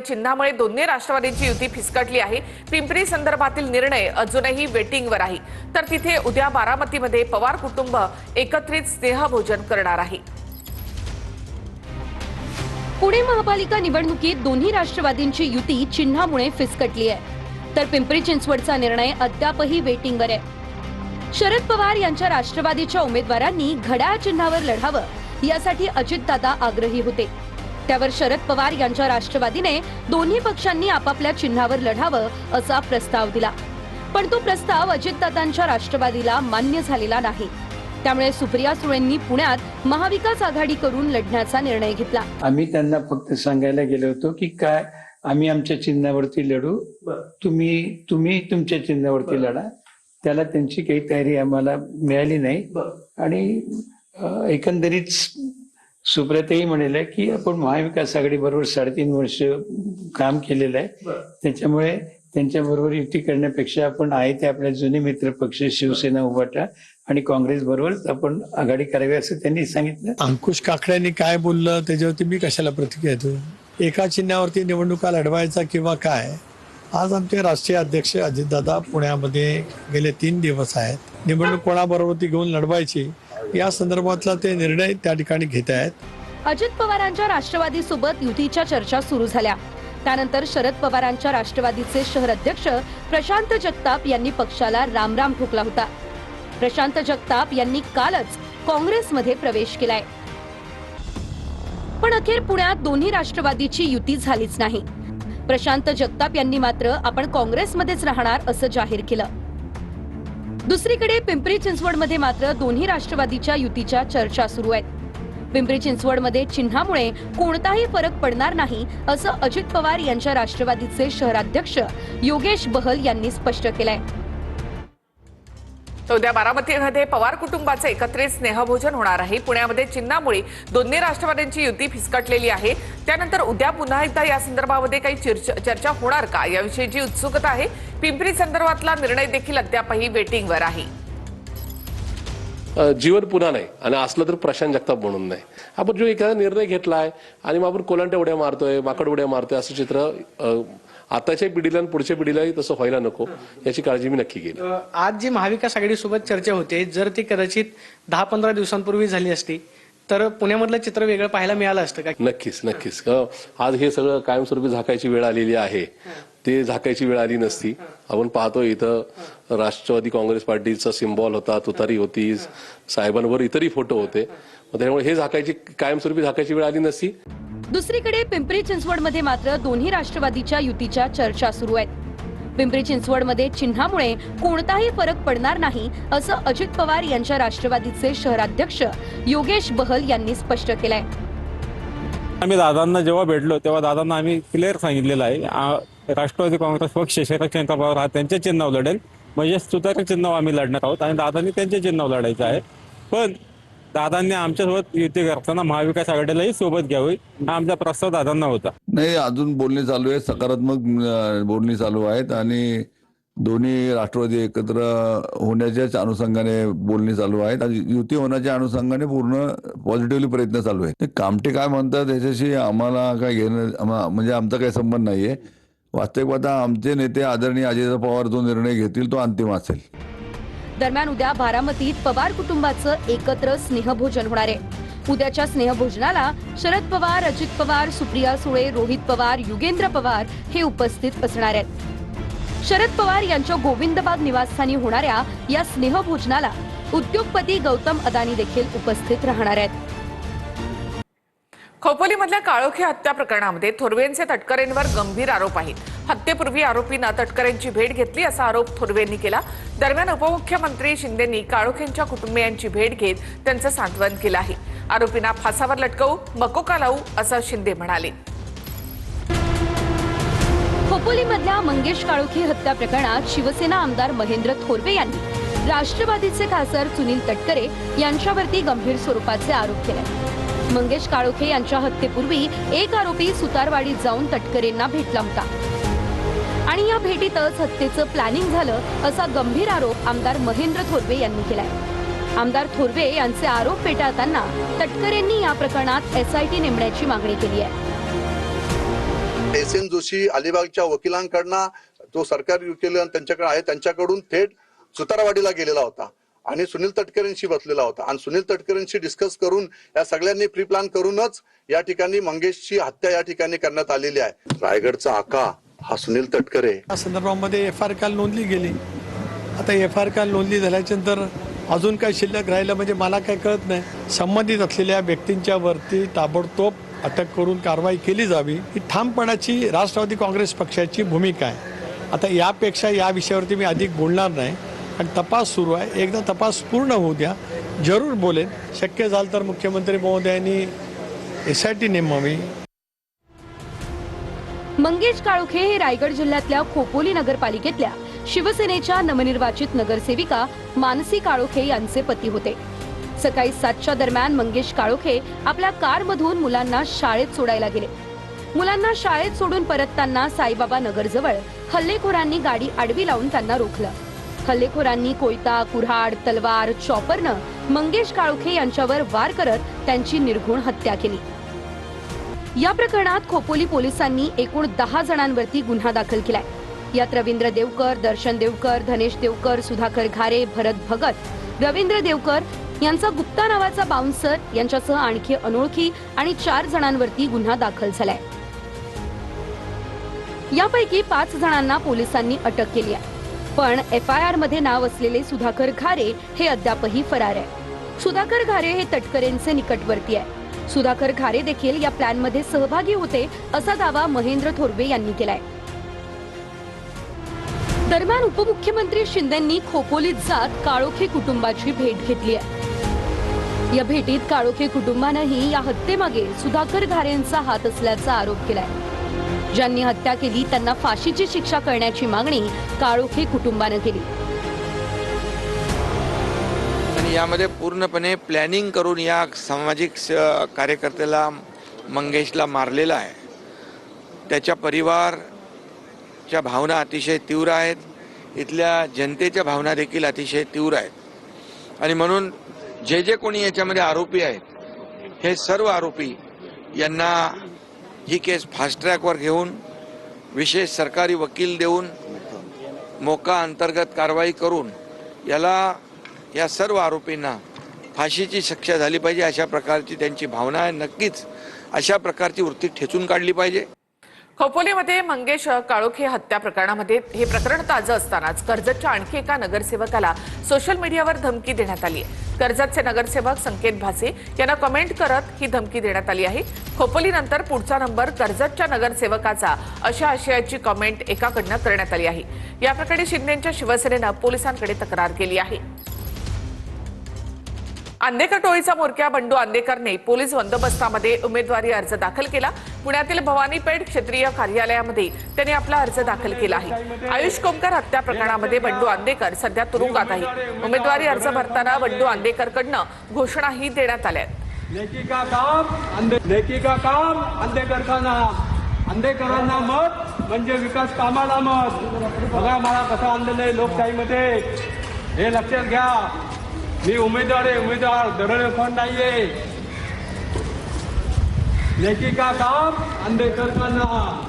चिन्हामुळे दोन्ही राष्ट्रवादींची युती फिसकटली आहे। पिंपरी संदर्भातील निर्णय अजूनही वेटिंगवर आहे। तर तिथे उद्या बारामतीमध्ये पवार कुटुंब एकत्रित स्नेहभोजन करणार आहे। पुणे महापालिका निवडणुकीत दोन्ही राष्ट्रवादींची युती चिन्हामुळे फिसकटली आहे, तर पिंपरी चिंचवडचा निर्णय अद्यापही वेटिंगवर आहे। शरद पवार यांच्या राष्ट्रवादीच्या उमेदवारांनी घड्याळ चिन्हावर लढावं यासाठी अजितदादा आग्रही होते। त्यावर शरद पवार यांच्या राष्ट्रवादीने दोन्ही पक्षांनी आपापल्या चिन्हावर लढावं असा प्रस्ताव दिला, पण तो प्रस्ताव अजितदादांच्या राष्ट्रवादीला मान्य झालेला नाही। त्यामुळे सुप्रिया सुळेंनी पुण्यात महाविकास आघाडी करून लढण्याचा निर्णय घेतला। आम्ही त्यांना फक्त सांगायला गेलो होतो की काय आम्ही आमच्या चिन्हावरती लढू, तुम्ही तुमच्या चिन्हावरती लढा। त्याला त्यांची काही तयारी आम्हाला मिळाली नाही आणि एकंदरीत सुप्रियाताई म्हणाले की आपण महाविकास आघाडी बरोबर 3.5 वर्ष काम केलेलं आहे, त्याच्यामुळे त्यांच्या बरोबर युती करण्यापेक्षा आपण आहे ते आपल्या जुने मित्र पक्ष शिवसेना उभाटा आणि काँग्रेस बरोबर आपण आघाडी करावी असं त्यांनी सांगितलं। अंकुश काकड्यांनी काय बोललं त्याच्यावरती मी कशाला प्रतिक्रिया देतो। एका चिन्हावरती निवडणुका लढवायचा किंवा काय, आज आमचे राष्ट्रीय अध्यक्ष अजितदादा पुण्यामध्ये गेले 3 दिवस आहेत। निवडणूक कोणाबरोबर घेऊन लढवायची या संदर्भातला ते निर्णय त्या ठिकाणी घेत आहेत। अजित पवारांच्या राष्ट्रवादी सोबत युतीच्या चर्चा सुरू झाल्या। त्यानंतर शरद पवारांच्या राष्ट्रवादीचे शहर अध्यक्ष प्रशांत जगताप यांनी पक्षाला रामराम ठोकला होता। प्रशांत जगताप यांनी कालच काँग्रेसमध्ये प्रवेश केलाय, पण अखेर पुण्यात दोन्ही राष्ट्रवादीची युती झालीच नाही। प्रशांत जगताप यांनी मात्र आपण काँग्रेसमध्येच राहणार असं जाहीर केलं। दुसरीकडे पिंपरी चिंचवडमध्ये मात्र दोन्ही राष्ट्रवादीच्या युतीच्या चर्चा सुरू आहेत। पिंपरी चिंचवडमध्ये चिन्हामुळे कोणताही फरक पडणार नाही असं अजित पवार यांच्या राष्ट्रवादीचे शहराध्यक्ष योगेश बहल यांनी स्पष्ट केलंय। उद्या बारामतीमध्ये पवार कुटुंबाचे एकत्रित स्नेहभोजन होणार आहे। पुण्यामध्ये चिन्हामुळे दोन्ही राष्ट्रवादींची युती फिसकटलेली आहे। त्यानंतर उद्या पुन्हा एकदा या संदर्भामध्ये काही चर्चा होणार का याविषयीची उत्सुकता आहे। पिंपरी संदर्भातला निर्णय देखील अद्यापही वेटिंगवर आहे। जीवन पुन्हा नाही आणि असलं तर प्रशांत जगताप म्हणून नाही। आपण जो एखादा निर्णय घेतलाय आणि मग आपण कोलांट्या उड्या मारतोय, माकड उड्या मारतोय असं चित्र आताच्या पिढीला आणि पुढच्या पिढीलाही तसं व्हायला नको याची काळजी मी नक्की घेईन। आज जी महाविकास आघाडी सोबत चर्चा होते, जर ती कदाचित 10-15 दिवसांपूर्वी झाली असती तर पुण्यामधलं चित्र वेगळं पाहायला मिळालं असतं का? नक्कीच नक्कीच। आज हे सगळं कायमस्वरूपी झाकायची वेळ आलेली आहे, ते झाकायची वेळ आली नसती। आपण पाहतो इथं राष्ट्रवादी काँग्रेस पार्टीचा सिम्बॉल होता, तुतारी होती, साहेबांवर इतरही फोटो होते, त्यामुळे हे झाकायची कायमस्वरूपी झाकायची वेळ आली नसती। दुसरीकडे पिंपरी चिंचवडमध्ये मात्र दोन्ही राष्ट्रवादीच्या युतीच्या चर्चा सुरू आहेत। पिंपरी चिंचवडमध्ये चिन्हामुळे कोणताही फरक पडणार नाही असं अजित पवार यांच्या राष्ट्रवादीचे शहराध्यक्ष योगेश बहल यांनी स्पष्ट केलंय। आम्ही दादांना जेव्हा भेटलो तेव्हा दादांना आम्ही क्लिअर सांगितलेलं आहे, राष्ट्रवादी काँग्रेस पक्ष शरदचंद्र पवार हा त्यांच्या चिन्हावर लढेल, म्हणजे तुतारी चिन्हावर आम्ही लढणार आहोत आणि दादांनी त्यांच्या चिन्हावर लढायचं आहे। पण दादांनी आमच्यासोबत युती करताना महाविकास आघाडीलाही सोबत घ्यावी हा आमचा प्रस्ताव दादांना होता। नाही, अजून बोलणी चालू आहे, सकारात्मक बोलणी चालू आहेत आणि दोन्ही राष्ट्रवादी एकत्र होण्याच्याच अनुषंगाने बोलणी चालू आहेत। युती होण्याच्या अनुषंगाने पूर्ण पॉझिटिव्हली प्रयत्न चालू आहेत। कामटे काय म्हणतात याच्याशी आम्हाला काय घेणं, म्हणजे आमचा काही संबंध नाहीये। वास्तविक पाहता आमचे नेते आदरणीय अजित पवार जो निर्णय घेतील तो अंतिम असेल। दरम्यान उद्या बारामतीत पवार कुटुंबाचं एकत्र स्नेहभोजन होणार आहे। उद्याच्या स्नेहभोजनाला शरद पवार, अजित पवार, सुप्रिया सुळे, रोहित पवार, युगेंद्र पवार हे उपस्थित असणार आहेत। शरद पवार यांच्या गोविंदबाग निवासस्थानी होणाऱ्या या स्नेहभोजनाला उद्योगपती गौतम अदानी देखील उपस्थित राहणार आहेत। खोपोलीमधल्या काळोखी हत्या प्रकरणामध्ये थोरवेंचे तटकरेंवर गंभीर आरोप आहेत। हत्येपूर्वी आरोपीनं तटकरेंची भेट घेतली असा आरोप थोरवेंनी केला। दरम्यान उपमुख्यमंत्री शिंदेंनी काळोखेंच्या कुटुंबियांची भेट घेत त्यांचं सांत्वन केलं आहे। आरोपींना फासावर लटकवू, मकोका लावू असं शिंदे म्हणाले। खोपोलीमधल्या मंगेश काळोखी हत्या प्रकरणात शिवसेना आमदार महेंद्र थोरवे यांनी राष्ट्रवादीचे खासदार सुनील तटकरे यांच्यावरती गंभीर स्वरूपाचे आरोप केले। मंगेश काळोखे यांच्या हत्येपूर्वी एक आरोपी सुतारवाडीत जाऊन तटकरेंना भेटला होता आणि या भेटीतच हत्येचं प्लॅनिंग झालं असा गंभीर आरोप आमदार महेंद्र थोरवे यांनी केलाय। आमदार थोरवे यांचे आरोप फेटाळताना तटकरेंनी या प्रकरणात SIT नेमण्याची मागणी केली आहे। एस एन जोशी अलिबागच्या वकिलांकडनं जो सरकारी वकील त्यांच्याकडे आहे त्यांच्याकडून थेट सुतारवाडीला गेलेला होता आणि सुनील तटकरेंशी बसलेला होता आणि सुनील तटकरेंशी डिस्कस करून या सगळ्यांनी प्री प्लॅन करूनच या ठिकाणी मंगेशची हत्या या ठिकाणी करण्यात आलेली आहे. रायगडचा आका हा सुनील तटकरे. या संदर्भामध्ये FIR काल नोंदली गेली. आता FIR काल नोंदली झाल्याच्यानंतर अजून काय शिल्लक राहिलं म्हणजे मला काय कळत नाही. संबंधित असलेल्या व्यक्तींच्या वरती ताबडतोब अटक करून कारवाई केली जावी ही ठामपणाची राष्ट्रवादी काँग्रेस पक्षाची भूमिका आहे. आता यापेक्षा या विषयावरती मी अधिक बोलणार नाही आणि तपास सुरू आहे. एकदा तपास पूर्ण होऊ द्या, जरूर बोलेन. शक्य झालं तर मुख्यमंत्री महोदयांनी SIT नेमावी. मंगेश काळोखे हे रायगड जिल्ह्यातल्या खोपोली नगरपालिकेतल्या शिवसेनेच्या नवनिर्वाचित नगरसेविका मानसी काळोखे यांचे पती होते. सकाळी 7च्या दरम्यान मंगेश काळोखे आपल्या कारमधून मुलांना शाळेत सोडायला गेले. मुलांना शाळेत सोडून परतताना साईबाबा नगरजवळ हल्लेखोरांनी गाडी आडवी लावून त्यांना रोखलं. हल्लेखोरांनी कोयता, कुऱ्हाड, तलवार, चॉपरनं मंगेश काळोखे यांच्यावर वार करत त्यांची निर्घृण हत्या केली. या प्रकरणात खोपोली पोलिसांनी एकूण 10 जणांवरती गुन्हा दाखल केलाय. यात रवींद्र देवकर, दर्शन देवकर, धनेश देवकर, सुधाकर घारे, भरत भगत, रवींद्र देवकर यांचा गुप्ता नावाचा बाउन्सर यांच्यासह आणखी अनोळखी आणि 4 जणांवरती गुन्हा दाखल झालाय. यापैकी 5 जणांना पोलिसांनी अटक केली आहे. पण FIR मध्ये नाव असलेले सुधाकर घारे हे अद्यापही फरार आहे. सुधाकर घारे हे तटकरेंचे निकटवर्ती आहे. सुधाकर घारे देखील या प्लॅनमध्ये सहभागी होते असा दावा महेंद्र थोरवे यांनी केलाय. दरम्यान उपमुख्यमंत्री शिंदेंनी खोपोलीत जात काळोखे कुटुंबाची भेट घेतली आहे. या भेटीत काळोखे कुटुंबानंही या हत्येमागे सुधाकर घारेंचा हात असल्याचा आरोप केलाय. ज्यांनी हत्या केली त्यांना फाशीची शिक्षा करण्याची मागणी काळोखे कुटुंबानं केली. आणि यामध्ये पूर्णपणे प्लॅनिंग करून या सामाजिक कार्यकर्त्याला मंगेशला मारलेला आहे. त्याच्या परिवारच्या भावना अतिशय तीव्र आहेत. इथल्या जनतेच्या भावना देखील अतिशय तीव्र आहेत. आणि म्हणून जे कोणी याच्यामध्ये आरोपी आहेत हे सर्व आरोपी यांना ही केस फास्ट ट्रॅकवर घेऊन विशेष सरकारी वकील देऊन मोका अंतर्गत कारवाई करून या सर्व आरोपींना फाशीची शिक्षा झाली पाहिजे अशा प्रकारची त्यांची भावना आहे. नक्कीच अशा प्रकारची वृत्ती ठेचून काढली पाहिजे. खोपोलीमध्ये मंगेश काळोखे हत्या प्रकरणामध्ये हे प्रकरण ताजं असतानाच कर्जतच्या आणखी एका नगरसेवकाला सोशल मीडियावर धमकी देण्यात आली आहे. कर्जतचे नगरसेवक संकेत भासे यांना कमेंट करत ही धमकी देण्यात आली आहे. खोपोलीनंतर पुढचा नंबर कर्जतच्या नगरसेवकाचा अशा आशयाची कमेंट एकाकडनं करण्यात आली आहे. या प्रकरणी शिंदेच्या शिवसेनेनं पोलिसांकडे तक्रार केली आहे. आंदेकर टोळीचा म्होरक्या बंडू आंदेकरने पोलीस बंदोबस्तामध्ये उमेदवारी अर्ज दाखल केला. पुण्यातील भवानीपेठ क्षेत्रीय कार्यालयामध्ये त्यांनी आपला अर्ज दाखल केला आहे. आयुष कोमकर हत्या प्रकरणामध्ये बंडू आंदेकर सध्या तुरुंगात आहे. उमेदवारी अर्ज भरताना बंडू आंदेकरकडनं घोषणाही देण्यात आल्या आहेत. नेकी का काम आंदेकर का नाम. आंदेकरांना मत म्हणजे विकास कामाला मत. बघा मला कसं आणलेलं आहे लोकशाहीमध्ये, हे लक्षात घ्या. मी उमेदवार आहे, उमेदवार दडलेखोर नाहीये. नेकी का काम आंदेकर का नाम.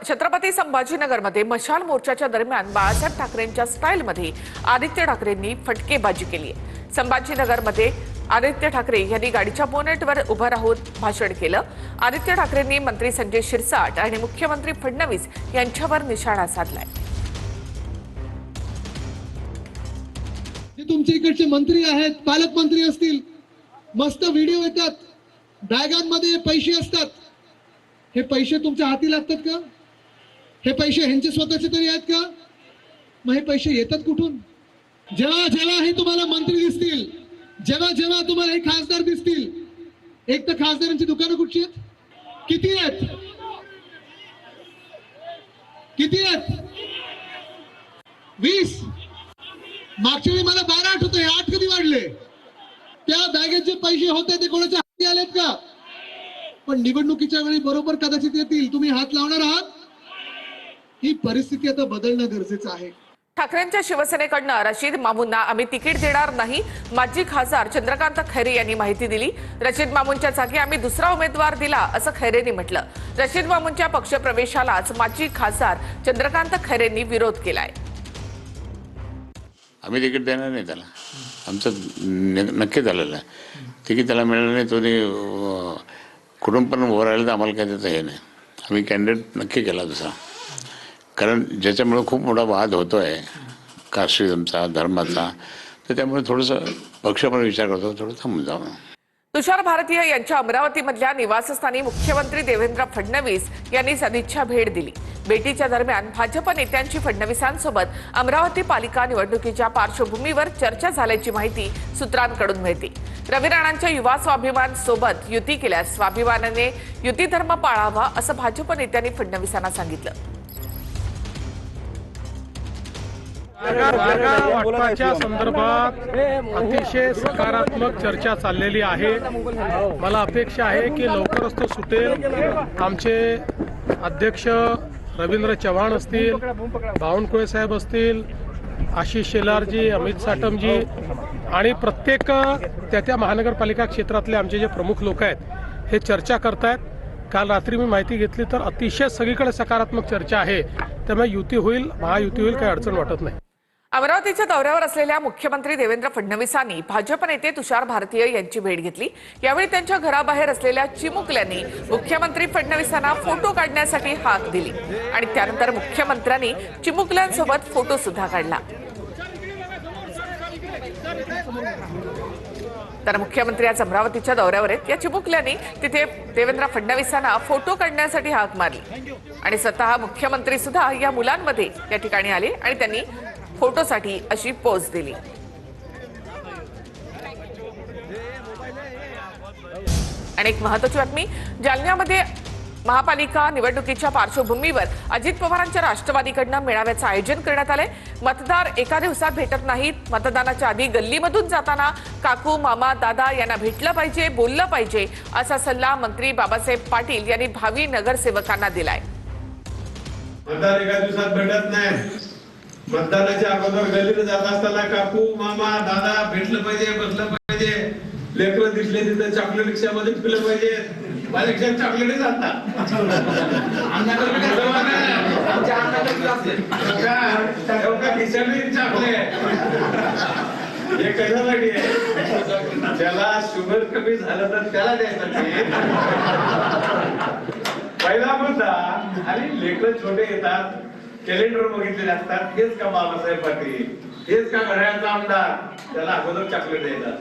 छत्रपती संभाजीनगरमध्ये मशाल मोर्चाच्या दरम्यान बाळासाहेब ठाकरेंच्या स्टाईलमध्ये आदित्य ठाकरेंनी फटकेबाजी केली आहे. संभाजीनगरमध्ये आदित्य ठाकरे यांनी गाडीच्या बोनेटवर उभं राहून भाषण केलं. आदित्य ठाकरेंनी मंत्री संजय शिरसाट आणि मुख्यमंत्री फडणवीस यांच्यावर निशाणा साधलाय. तुमच्या इकडचे मंत्री आहेत, पालकमंत्री असतील, मस्त व्हिडिओ येतात, बॅगांमध्ये पैसे असतात. हे पैसे तुमच्या हाती लागतात का? हे पैसे ह्यांचे स्वतःचे तरी आहेत का? मग हे पैसे येतात कुठून? जेव्हा जेव्हा हे तुम्हाला मंत्री दिसतील, जेव्हा जेव्हा तुम्हाला हे खासदार दिसतील, एक तर खासदारांची दुकानं कुठची आहेत? किती आहेत? किती आहेत? 20. मागच्या वेळी मला 12 आठवतंय, 8 कधी वाढले? त्या बॅगेत जे पैसे होते ते कोणाच्या हाती आलेत का? पण निवडणुकीच्या वेळी बरोबर कदाचित येतील. तुम्ही हात लावणार आहात. ही परिस्थिती आता बदलणं गरजेचं आहे. ठाकरेंच्या शिवसेनेकडनं रशीद मामूंना आम्ही तिकीट देणार नाही, माजी खासदार चंद्रकांत खैरे यांनी माहिती दिली. रशीद मामूंच्या जागी आम्ही दुसरा उमेदवार दिला असं खैरेंनी म्हटलं. रशीद मामूंच्या पक्षप्रवेशालाच माजी खासदार चंद्रकांत खैरेंनी विरोध केलाय. आम्ही तिकीट देणार नाही त्याला, आमचं नक्की झालेलं आहे. तिकीट त्याला मिळालं नाही, तो कुठून पण उभं राहिलं तर आम्हाला काय त्याचं हे नाही. आम्ही कॅन्डिडेट नक्की केला दुसरा, कारण ज्याच्यामुळे खूप मोठा वाद होतोय कास्टिझमचा, धर्माचा, तर त्यामुळे थोडंसं पक्ष पण विचार करतो थोडं थांबून जावं. तुषार भारतीय यांच्या अमरावतीमधल्या निवासस्थानी मुख्यमंत्री देवेंद्र फडणवीस यांनी सदिच्छा भेट दिली. भेटीच्या दरम्यान भाजप नेत्यांची फडणवीसांसोबत अमरावती पालिका निवडणुकीच्या पार्श्वभूमीवर चर्चा झाल्याची माहिती सूत्रांकडून मिळते. रवी राणांच्या युवा स्वाभिमान सोबत युती केल्यास स्वाभिमानाने युती धर्म पाळावा असं भाजप नेत्यांनी फडणवीसांना सांगितलं. वाटपाच्या संदर्भात अतिशय सकारात्मक चर्चा चाललेली आहे. मला अपेक्षा आहे की लवकरच तो सुटेल. आमचे अध्यक्ष रवींद्र चव्हाण असतील, बावनकुळे साहेब असतील, आशिष शेलारजी, अमित साटमजी आणि प्रत्येक त्या महानगरपालिका क्षेत्रातले आमचे जे प्रमुख लोक आहेत हे चर्चा करतायत. काल रात्री मी माहिती घेतली तर अतिशय सगळीकडे सकारात्मक चर्चा आहे. त्यामुळे युती होईल, महायुती होईल, काही अडचण वाटत नाही. अमरावतीच्या दौऱ्यावर असलेल्या मुख्यमंत्री देवेंद्र फडणवीसांनी भाजप नेते तुषार भारतीय यांची भेट घेतली. यावेळी त्यांच्या घराबाहेर असलेल्या चिमुकल्यांनी मुख्यमंत्री फडणवीसांना फोटो काढण्यासाठी हाक दिली आणि त्यानंतर मुख्यमंत्र्यांनी चिमुकल्यांसोबत फोटो सुद्धा काढला. तर मुख्यमंत्री आज अमरावतीच्या दौऱ्यावर आहेत. या चिमुकल्यांनी तिथे देवेंद्र फडणवीसांना फोटो काढण्यासाठी हाक मारली आणि स्वतः मुख्यमंत्री सुद्धा या मुलांमध्ये या ठिकाणी आले आणि त्यांनी फोटोसाठी अशी पोज दिली. आणि एक महत्त्वाची बातमी, जालन्यामध्ये महापालिका निवडणुकीच्या पार्श्वभूमीवर अजित पवारांच्या राष्ट्रवादीकडनं मेळाव्याचं आयोजन करण्यात आलंय. मतदार एका दिवसात भेटत नाहीत. मतदानाच्या आधी गल्लीमधून जाताना काकू, मामा, दादा यांना भेटलं पाहिजे, बोललं पाहिजे असा सल्ला मंत्री बाबासाहेब पाटील यांनी भावी नगरसेवकांना दिलाय. मतदार एका दिवसात भेटत नाही. मतदानाच्या अगोदर गल्लीत जात असताना काकू, मामा, दादा भेटलं पाहिजे, बसलं पाहिजे. लेकरं दिसले तिथे चॉकलेट रिक्षामध्ये पिलं पाहिजे. माझ्या रिक्षात चॉकलेटच आणतात. चॉकलेट हे कशासाठी आहे? ज्याला शुगर कमी झालं तर त्याला द्यायसाठी. पहिला मुद्दा. आणि लेकरं छोटे येतात, कॅलेंडर बघितलेले असतात. हेच का बाबासाहेब पाटील, हेच का घड्याळाचा आमदार, त्याला अगोदर चॉकलेट द्यायचं.